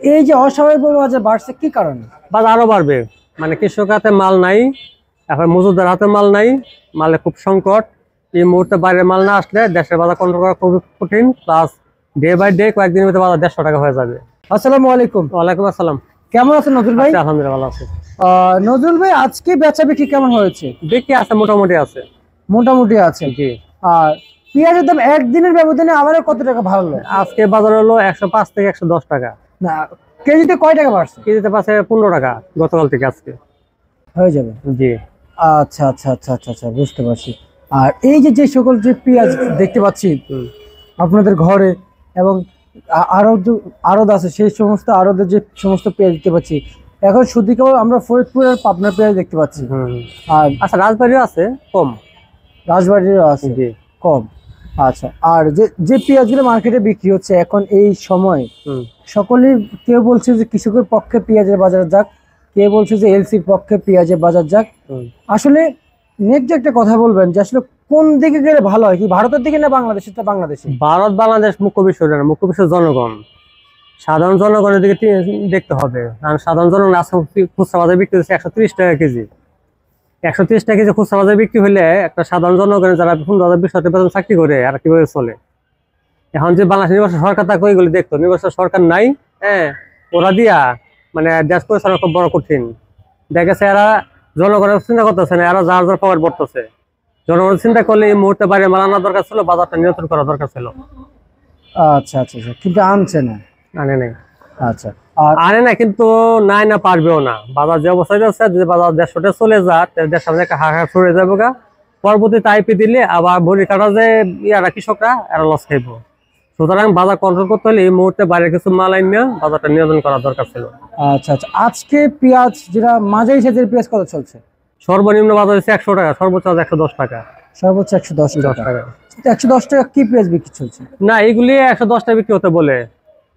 এই যে অস্বাভাবিক বাজার বাড়ছে কি কারণে? বাজার আরো বাড়বে, মানে কৃষক হাতে মাল নাই, এখন মজুদার হাতে মাল নাই, মালে খুব সংকট। এই মুহূর্তে বাইরের মাল না আসলে দেশের বাজার কন্ট্রোল করা খুব কঠিন। প্লাস ডে বাই ডে কয়েকদিনের মধ্যে বাজার 150 টাকা হয়ে যাবে। আসসালামু আলাইকুম। ওয়ালাইকুম আসসালাম। কেমন আছেন নজরুল ভাই? আলহামদুলিল্লাহ ভালো আছি। নজরুল ভাই, আজকে বেচা বিক্রি কেমন হয়েছে? বিক্রি আছে, মোটামুটি আছে। মোটামুটি আছে। জি। আর পেঁয়াজের দাম একদিনের ব্যবধানে আবারও কত টাকা বাড়লো? আজকে বাজার হলো 105 থেকে 110 টাকা। না, কেজিতে কয় টাকা বাড়ছে? কেজিতে পাচ্ছে 15 টাকা গতকাল থেকে আজকে হয়ে যাবে। জি। আচ্ছা আচ্ছা আচ্ছা আচ্ছা আচ্ছা, বুঝতে পারছি। আর এই যে যে সকল যে পেঁয়াজ দেখতে পাচ্ছি আপনাদের ঘরে, এবং আড়ত আছে, সেই সমস্ত আড়তের যে সমস্ত পেঁয়াজ দেখতে পাচ্ছি, এখন শুধু কেবল আমরা ফরিদপুর আর পাবনার পেঁয়াজ দেখতে পাচ্ছি। আর আচ্ছা, রাজবাড়িও আছে কম, রাজবাড়িরও আছে কম। আচ্ছা, আর যে যে পেঁয়াজগুলো মার্কেটে বিক্রি হচ্ছে এখন এই সময়, সকলেই কেউ বলছে যে কৃষকের পক্ষে পেঁয়াজের বাজার যাক, কেউ বলছে যে এলসির পক্ষে পেঁয়াজের বাজার যাক। আসলে নেক্সট একটা কথা বলবেন যে আসলে কোন দিকে গেলে ভালো হয়, কি ভারতের দিকে না বাংলাদেশে? বাংলাদেশে, ভারত বাংলাদেশ মুখ্য বিষয় না, মুখ্য বিষয় জনগণ, সাধারণ জনগণের দিকে দেখতে হবে। কারণ সাধারণ জনগণ খুচরা বাজারে বিক্রি হচ্ছে 130 টাকা কেজি। 130 টাকা কেজি খুচরা বাজারে বিক্রি হলে একটা সাধারণ জনগণের যারা 15,000-20,000 বেতন চাকরি করে আর কিভাবে চলে? এখন যে বাংলাদেশ নির্বাচন সরকার তাকে ওইগুলি দেখতো, নির্বাচন সরকার নাই, ওরা দিয়া মানে দেশ পরিচালনা খুব বড় কঠিন। দেখেছে এরা জনগণের চিন্তা করতেছে না, এরা যার যার পকেট ভরতেছে। জনগণের চিন্তা করলে এই মুহূর্তে বাইরে মাল আনা দরকার ছিল, বাজারটা নিয়ন্ত্রণ করা দরকার ছিল। আচ্ছা আচ্ছা আচ্ছা, কিন্তু আনছে না, আনে নাই। আচ্ছা, আনে না, কিন্তু নাই না, পারবেও না। বাজার যে অবস্থায় যাচ্ছে, যদি বাজার 150 চলে যায়, দেশের সামনে একটা হাহাকার সরে যাবো গা। পরবর্তীতে আইপি দিলে আবার বড়ি কাটা যে ইয়ারা কৃষকরা এরা লস খাইব। সুতরাং বাজার কন্ট্রোল করতে হলে এই মুহূর্তে বাইরে কিছু মাল আইনা বাজারটা নিয়ন্ত্রণ করা দরকার ছিল। আচ্ছা আচ্ছা, আজকে পেঁয়াজ যেটা মাঝারি সাইজের পেঁয়াজ কত চলছে? সর্বনিম্ন বাজার হচ্ছে 100 টাকা, সর্বোচ্চ 110 টাকা। সর্বোচ্চ 110 টাকা। 110 টাকা কি পেঁয়াজ বিক্রি চলছে? না, এগুলি 110 টাকা বিক্রি হতে বলে,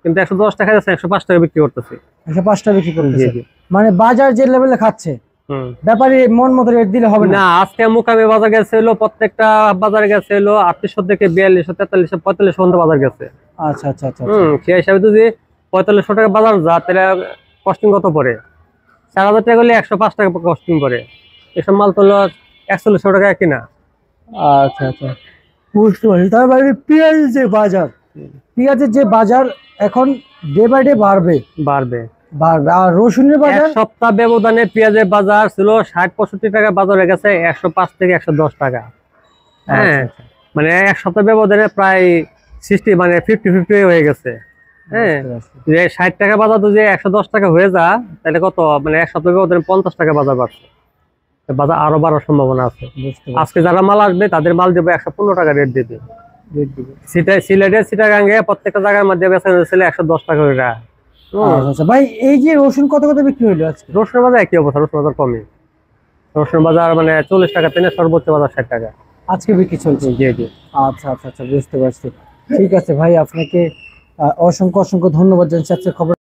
কিন্তু 110 টাকা যাচ্ছে, 105 টাকা বিক্রি করতেছে। 105 টাকা বিক্রি করতেছে, মানে বাজার যে লেভেলে খাচ্ছে, ব্যাপারী মন মতো রেট দিলে হবে না। আজকে মুকামে বাজার গেছে হলো, প্রত্যেকটা বাজারে গেছে হলো 3800 থেকে 4200, 4300, 4500 পর্যন্ত বাজার গেছে। আচ্ছা আচ্ছা আচ্ছা, সেই হিসাবে যদি 4500 টাকা বাজার যা, তাহলে কস্টিং কত পড়ে? 4000 টাকা হলে 105 টাকা কস্টিং পড়ে। এসব মাল তো 4100 টাকা কিনা। আচ্ছা আচ্ছা, বুঝতে পারছি। তার মানে পেঁয়াজের যে বাজার, পেঁয়াজের যে বাজার এখন ডে বাই ডে বাড়বে বাড়বে। আর রসুনের বাজার সপ্তাহ ব্যবধানে পেঁয়াজের বাজার ছিল 60-65 টাকা, বাজার হয়ে গেছে 105 থেকে 110 টাকা। হ্যাঁ, মানে এক সপ্তাহ ব্যবধানে প্রায় 60 মানে 50-50 হয়ে গেছে। হ্যাঁ, যে 60 টাকা বাজার তো যে 110 টাকা হয়ে যা, তাহলে কত, মানে এক সপ্তাহ ব্যবধানে 50 টাকা বাজার বাড়ছে। বাজার আরো বাড়ার সম্ভাবনা আছে। আজকে যারা মাল আসবে তাদের মাল দেবে 115 টাকা রেট দেবে। সিলেটে চিটাগাঙ্গে প্রত্যেকটা জায়গার মধ্যে বেচা হয়েছিল 110 টাকা করে। আচ্ছা ভাই, এই যে রসুন কত কত বিক্রি হইলো আজকে? রসুনের বাজার একই অবস্থা, রসুন বাজার কমই। রসুন বাজার মানে 40 টাকা থেকে সর্বোচ্চ বাজার 60 টাকা আজকে বিক্রি চলছে। জি জি। আচ্ছা আচ্ছা আচ্ছা, বুঝতে পারছি। ঠিক আছে ভাই, আপনাকে অসংখ্য অসংখ্য ধন্যবাদ জানাচ্ছি আজকে খবর